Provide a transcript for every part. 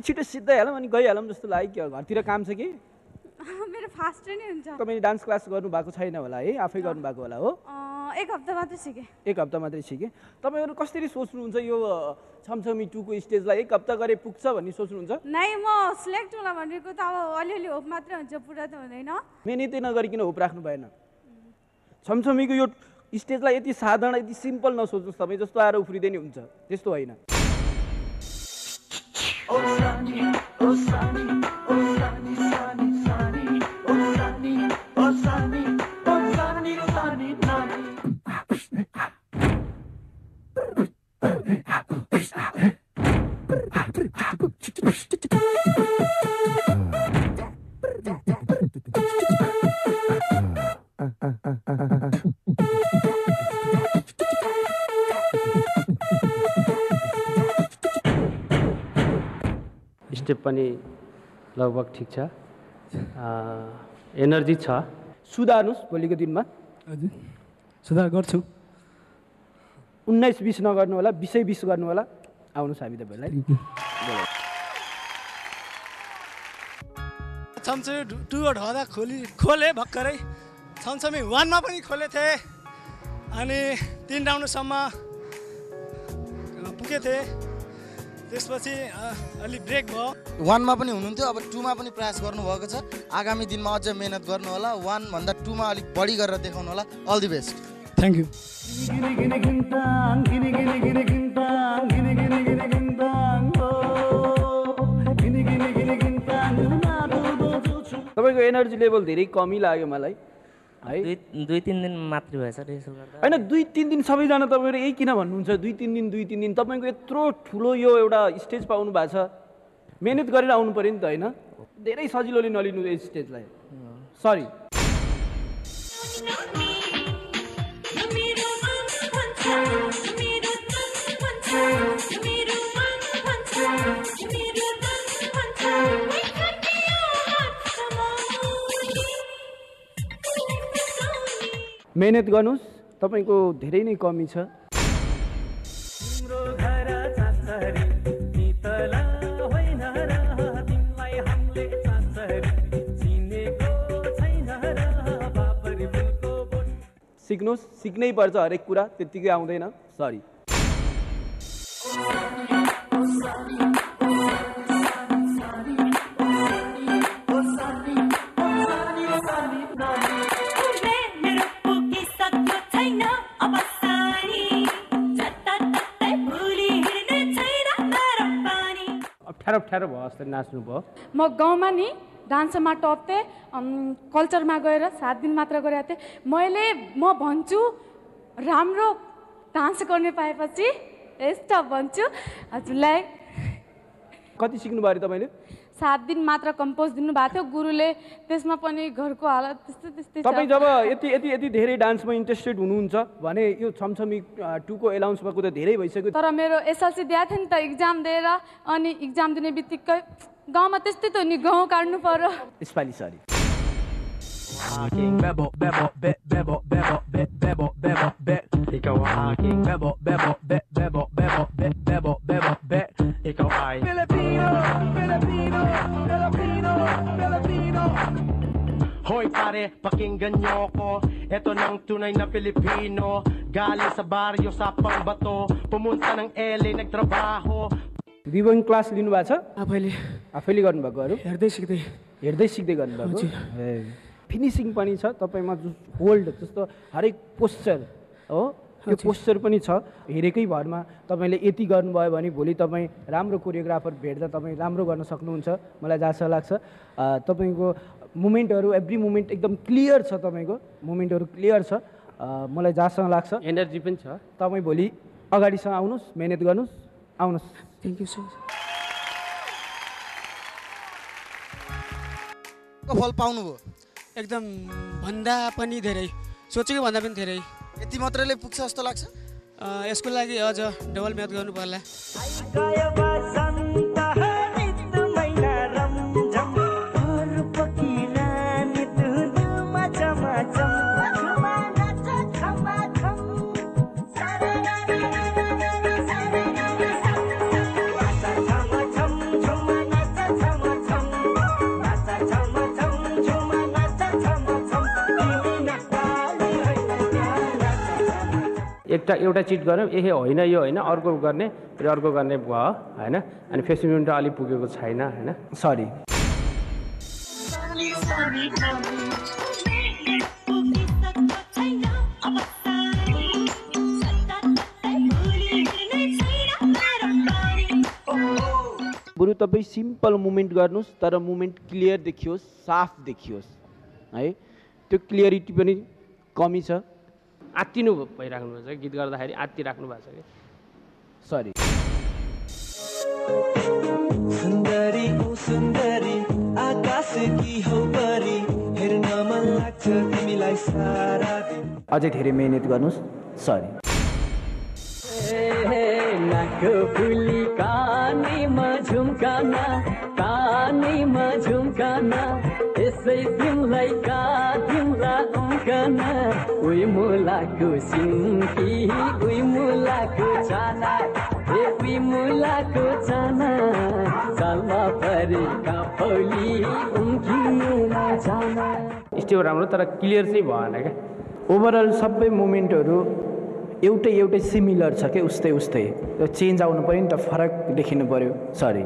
छिटो सिधै हालौँ अनि गइहालौँ जस्तो लाग्यो। घरतिर काम छ कि? मेरो फास्ट नै हुन्छ। तपाईले डान्स क्लास गर्नु भएको छैन होला है? आफै गर्नु भएको होला हो? एक हप्ता मात्रै सिकेँ। एक हप्ता मात्रै सिकेँ। तपाईहरु कसरी सोच्नुहुन्छ यो छमछमी 2 को स्टेजलाई एक हप्ता गरे पुग्छ भन्ने सोच्नुहुन्छ? नै म सिलेक्ट होला भनेको त अब अलिअलि होप मात्रै हुन्छ, पुरा त हुँदैन। मेहनतै नगरिकन होप राख्नु भएन। छमछमीको यो स्टेजलाई यति साधारण यति सिम्पल नसोच्नुहोस् तपाईँ, जस्तो आएर उफ्रिँदै नि हुन्छ त्यस्तो होइन। स्टेप पनि लगभग ठिक छ, एनर्जी छ। सुधार्नुहोस् भोलिको दिनमा। हजुर सुधार गर्छु। 19-20 नगर्नु होला, 20-20 गर्नु होला। आउनुहोस् हामी तपाईँलाई। छमछमी 2 को ढोका खोले भर्खरै। छमछमी 1 मा पनि खोले थिएँ अनि 3 राउन्डसम्म पुगे थिएँ। त्यसपछि अलि ब्रेक भयो। 1 मा पनि हुनुहुन्थ्यो, अब 2 मा पनि प्रयास गर्नुभएको छ। आगामी दिनमा अझ मेहनत गर्नु होला। 1 भन्दा 2 मा अलिक बढी गरेर देखाउनु होला। All the best. Thank you. तपाईँको एनर्जी लेभल धेरै कमी लाग्यो मलाई है। 2-3 दिन मात्रै भएछ रिहर्सल गर्दा। होइन 2-3 दिन सबैजना तपाईँहरू यही किन भन्नुहुन्छ? 2-3 दिन तपाईँको यत्रो ठुलो यो एउटा स्टेज पाउनु भएको छ, मेहनत गरेर आउनु पऱ्यो नि त होइन? धेरै सजिलोले नलिनु यस स्टेजलाई। सरी। मेहनत गर्नुहोस्, तपाईँको धेरै नै कमी छ। सिक्नुहोस्, सिक्नै पर्छ हरेक कुरा, त्यत्तिकै आउँदैन। सरी। अप्ठ्यारो भयो जस्तो नाच्नु भयो। म गाउँमा नि डान्समा टप थिएँ, कल्चरमा गएर 7 दिन मात्र गरेको थिएँ। म भन्छु राम्रो डान्स गर्ने पाएपछि स्टप भन्छु हजुरलाई। कति सिक्नु भयो तपाईँले? 7 दिन मात्र कम्पोज दिनुभएको थियो गुरुले। त्यसमा पनि घरको हालत त्यस्तै। तपाईँ जब यति धेरै डान्समा इन्ट्रेस्टेड हुनुहुन्छ भने यो छमछमी 2 को एनाउन्स भएको त धेरै भइसक्यो। तर मेरो एसएलसी दिएको थियो नि त एक्जाम दिएर, अनि एक्जाम दिने बित्तिकै गाउँमा त्यस्तै त नि गाउँ काट्नु पर्यो। यसपालि sorry. Hoy pare, pakinggan nyo ko. Ito ng tunay na Pilipino. Galing sa baryo sa Pangbato. Pumunta ng LA, nagtrabaho. Ribbon class लिनु भएको छ? आफैले गर्नुभएको अरू? हेर्दै सिक्दै गर्नुभएको। फिनिसिङ पनि छ तपाईँमा, होल्ड जस्तो हरेक पोस्चर हो, यो पोस्चर पनि छ। हेरेकै भरमा तपाईँले यति गर्नुभयो भने भोलि तपाईँ राम्रो कोरियोग्राफर भेट्दा तपाईँ राम्रो गर्न सक्नुहुन्छ मलाई जहाँसम्म लाग्छ। तपाईँको मुमेन्टहरू एभ्री मुमेन्ट एकदम क्लियर छ, तपाईँको मुमेन्टहरू क्लियर छ मलाई जहाँसम्म लाग्छ। एनर्जी पनि छ। तपाईँ भोलि अगाडिसँग आउनुहोस्, मेहनत गर्नुहोस्, आउनुहोस्। Thank you sir. फल पाउनुभयो? एकदम भन्दा पनि धेरै, सोचेको भन्दा पनि धेरै। यति मात्रैले पुग्छ जस्तो लाग्छ? यसको लागि अझ डबल मेहनत गर्नु पर्ला। एउटा चिट गऱ्यौँ होइन यो होइन अर्को गर्ने फेरि अर्को गर्ने भयो होइन अनि 50 मिनट अलि पुगेको छैन होइन सरी बरु तपाईँ सिम्पल मुभमेन्ट गर्नुहोस् तर मुभमेन्ट क्लियर देखियोस् साफ देखियोस् है त्यो क्लियरिटी पनि कमी छ आत्तिनु भइराख्नु भएको छ गीत गर्दाखेरि आत्ति राख्नु भएको छ कि सरी सुन्दरी ओ सुन्दरी आकाशकी हौ परी हेर्न मन लाग्छ तिमीलाई सारा दिन अझै धेरै मेहनत गर्नुहोस् सरी नाको फुली कानीमा झुम्काना कानीमा झुम्काना यसै तिमलाई का तिमला उम्कना उही मुलाको सिन्की उही मुलाको चाना उही मुलाको चाना चालमा परेका फौली उम्किन जाना स्टेप राम्रो तर क्लियर चाहिँ भएन क्या ओभरअल सबै मोमेन्टहरू एउटै सिमिलर छ क्या उस्तै त्यो चेन्ज आउनु पऱ्यो नि त फरक देखिनु पऱ्यो सरी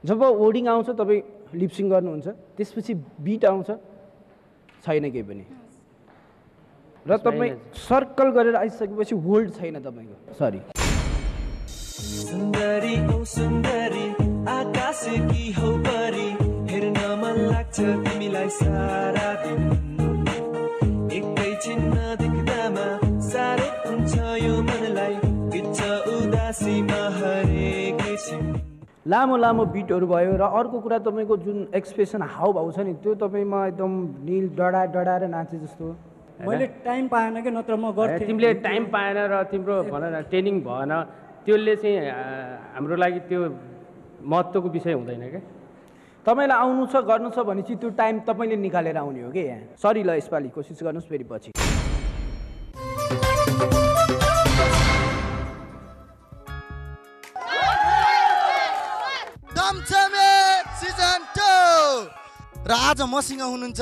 जब वर्डिङ आउँछ तपाईँ लिप्सिङ गर्नुहुन्छ त्यसपछि बिट आउँछ छैन केही पनि र तपाईँ सर्कल गरेर आइसकेपछि होल्ड छैन तपाईँको सरी सुन्दरी ओ सुन्दरी आकाशकी हौ परी हेर्न मन लाग्छ तिमीलाई सारा दिन एकैछिन नदेख्दामा साह्रो हुन्छ यो मनलाई गिज्छ उदासीमा हरेकै छिन लामो बिटहरू भयो र अर्को कुरा तपाईँको जुन एक्सप्रेसन हाउभाउ छ नि त्यो तपाईँमा एकदम निल डडाएर नाचे जस्तो मैले टाइम पाएन कि नत्र म गर्थेँ तिमीले टाइम पाएन र तिम्रो भन न ट्रेनिङ भएन त्यसले चाहिँ हाम्रो लागि त्यो महत्त्वको विषय हुँदैन क्या तपाईँलाई आउनु छ गर्नु छ भनेपछि त्यो टाइम तपाईँले निकालेर आउने हो कि यहाँ सरी ल यसपालि कोसिस गर्नुहोस् फेरि पछि सिजन 2 र आज मसँग हुनुहुन्छ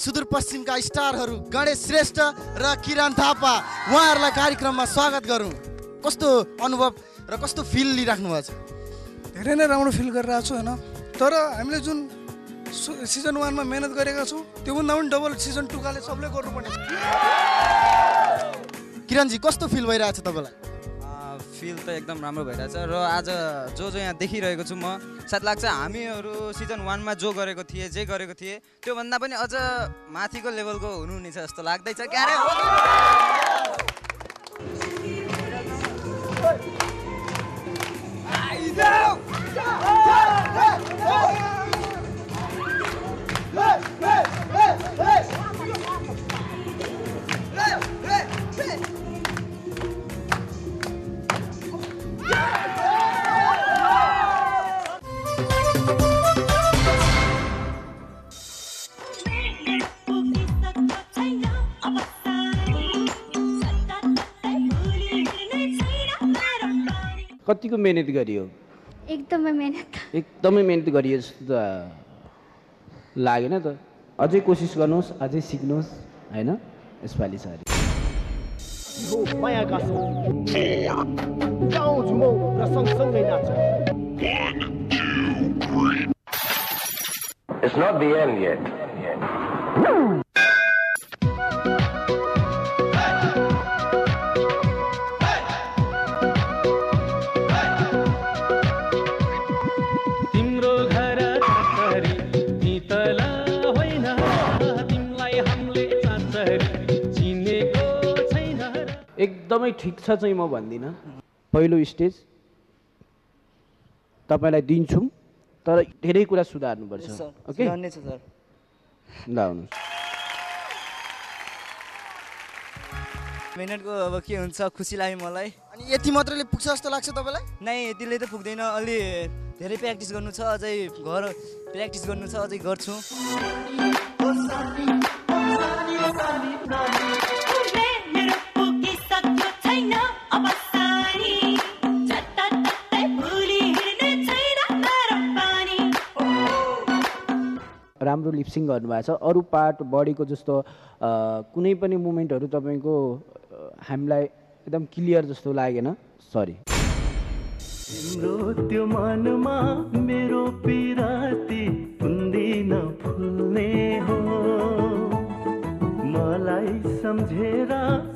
सुदूरपश्चिमका स्टारहरू गणेश श्रेष्ठ र किरण थापा उहाँहरूलाई कार्यक्रममा स्वागत गरौँ कस्तो अनुभव र कस्तो फिल लिइराख्नु भएको छ धेरै नै राम्रो फिल गरिरहेको छु होइन तर हामीले जुन सिजन 1 मा मेहनत गरेका छौँ त्योभन्दा पनि डबल सिजन 2 काले सबले गर्नुपर्ने छ किरणजी कस्तो फिल भइरहेछ तपाईँलाई फिल त एकदम राम्रो भइरहेछ र आज जो यहाँ देखिरहेको छु म सायद लाग्छ हामीहरू सिजन 1 मा जो गरेको थिए जे गरेको थिए त्योभन्दा पनि अझ माथिको लेभलको हुनुहुनेछ जस्तो लाग्दैछ क्यारे कतिको मेहनत गरियो एकदमै मेहनत गरियो जस्तो त लागेन त अझै कोसिस गर्नुहोस् अझै सिक्नुहोस् होइन यसपालि sorry It's not the end yet. एकदमै ठिक छ चाहिँ म भन्दिनँ पहिलो स्टेज तपाईँलाई दिन्छौँ तर धेरै कुरा सुधार्नुपर्छ ओके ल आउनुहोस् मिनटको अब के हुन्छ खुसी लाग्यो मलाई अनि यति मात्रैले पुग्छ जस्तो लाग्छ तपाईँलाई? नै यतिले त पुग्दैन, अलि धेरै प्र्याक्टिस गर्नु छ, अझै घर प्र्याक्टिस गर्नु छ, अझै गर्छु। राम्रो लिप्सिङ गर्नुभएको छ। अरू पार्ट बडीको जस्तो कुनै पनि मुभमेन्टहरू तपाईँको हामीलाई एकदम क्लियर जस्तो लागेन। सरी। तिम्रो त्यो मनमा मेरो पिराती कुन्दिन फुल्ने हो, मलाई सम्झेर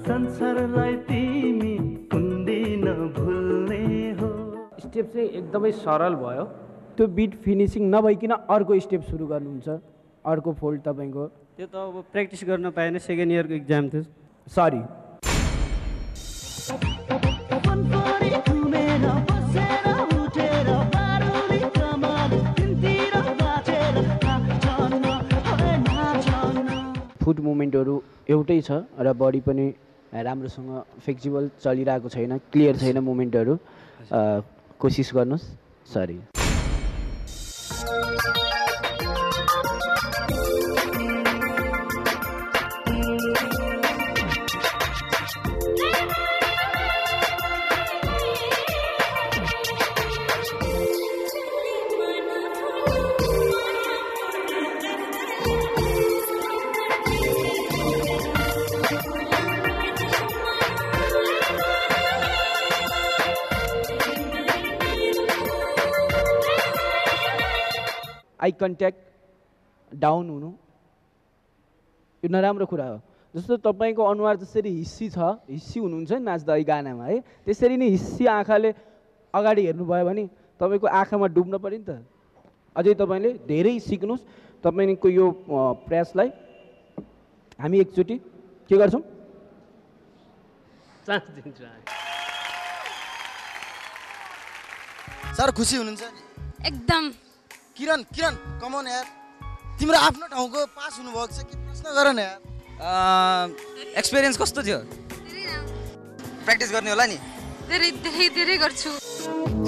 संसारलाई तिमी कुन्दिन भुल्ने हो। स्टेप चाहिँ एकदमै सरल भयो। त्यो बिट फिनिसिङ नभइकन अर्को स्टेप सुरु गर्नुहुन्छ, अर्को फोल्ड तपाईँको। त्यो त अब प्र्याक्टिस गर्न पाएन, सेकेन्ड इयरको इक्जाम थियो। सरी। फुट मुभमेन्टहरू एउटै छ र बडी पनि राम्रोसँग फ्लेक्सिबल चलिरहेको छैन, क्लियर छैन मुभमेन्टहरू। कोसिस गर्नुहोस्। सरी। आई कन्ट्याक्ट डाउन हुनु यो नराम्रो कुरा हो। जस्तो तपाईँको अनुहार जसरी हिस्सी छ, हिस्सी हुनुहुन्छ नि नाच्दा गानामा है, त्यसरी नै हिस्सी आँखाले अगाडि हेर्नुभयो भने तपाईँको आँखामा डुब्न पऱ्यो नि त। अझै तपाईँले धेरै सिक्नुहोस्। तपाईँको यो प्रयासलाई हामी एकचोटि के गर्छौँ? चान्स दिन्छ। सर खुसी हुनुहुन्छ? एकदम। किरण कमन यार, तिम्रो आफ्नो ठाउँको पास हुनुभएको छ कि प्रश्न गर न यार। एक्सपिरियन्स कस्तो थियो? प्र्याक्टिस गर्ने होला नि? धेरै गर्छु।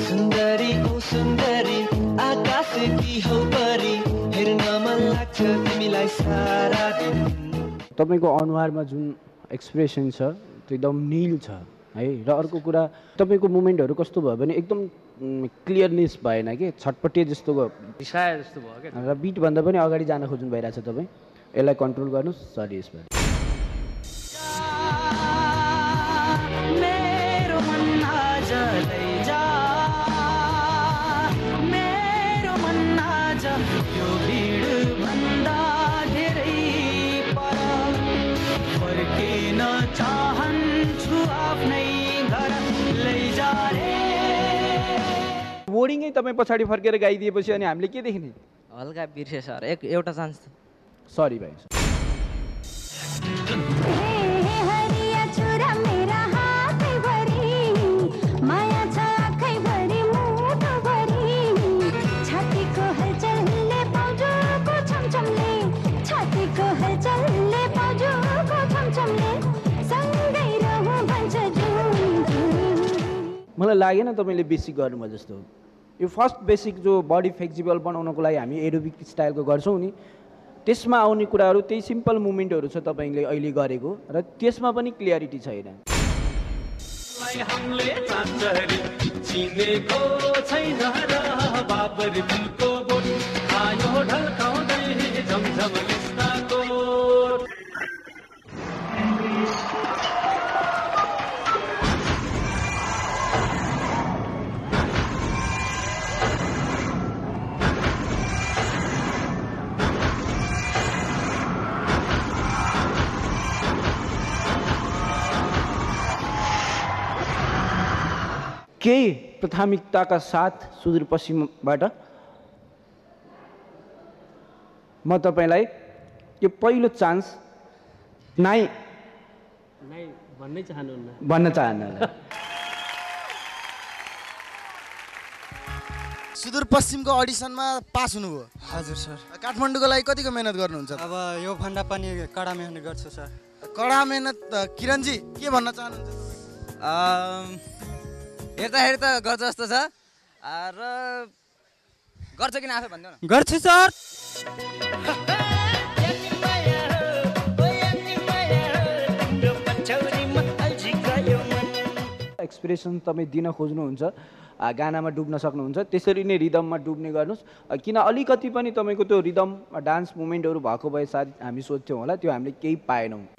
सुन्दरी ओ सुन्दरी आकाश की हौ परी, हेर्न मन लाग्छ तिमीलाई सारा दिन। तपाईँको अनुहारमा जुन एक्सप्रेसन छ त्यो एकदम नील छ है। र अर्को कुरा तपाईँको मुभमेन्टहरू कस्तो भयो भने एकदम क्लियरनेस भएन कि, छटपटे जस्तो भयो, रिसाए जस्तो भयो क्या। र बिटभन्दा पनि अगाडि जान खोज्नु भइरहेछ तपाईँ। यसलाई कन्ट्रोल गर्नुहोस्। सरी। यसमा बोर्डिङै तपाईँ पछाडि फर्केर गाइदिएपछि अनि हामीले के देख्ने? हल्का बिर्से सर, एउटा चान्स। सरी भाइ। मलाई लागेन तपाईँले बेसिक गर्नुभयो जस्तो। यो फर्स्ट बेसिक जो बडी फ्लेक्सिबल बनाउनको लागि हामी एरोबिक स्टाइलको गर्छौँ नि, त्यसमा आउने कुराहरू त्यही सिम्पल मुभमेन्टहरू छ तपाईँले अहिले गरेको, र त्यसमा पनि क्लियरिटी छैन। केही प्राथमिकताका साथ सुदूरपश्चिमबाट म तपाईँलाई यो पहिलो चान्स नाइ भन्न चाहनुहुन्न। सुदूरपश्चिमको अडिसनमा पास हुनुभयो? हजुर सर। काठमाडौँको लागि कतिको मेहनत गर्नुहुन्छ? अब यो भन्दा पनि कडा मेहनत गर्छु सर। कडा मेहनत। किरणजी के भन्न चाहनुहुन्छ? हेर्दाखेरि त गर्छ जस्तो छ र गर्छ किन आफै भन्दियो न गर्छु सर एक्सप्रेसन तपाईँ दिन खोज्नुहुन्छ गानामा डुब्न सक्नुहुन्छ त्यसरी नै रिदममा डुब्ने गर्नुहोस् किन अलिकति पनि तपाईँको त्यो रिदम डान्स मुभमेन्टहरू भएको भए सायद हामी सोध्थ्यौँ होला त्यो हामीले केही पाएनौँ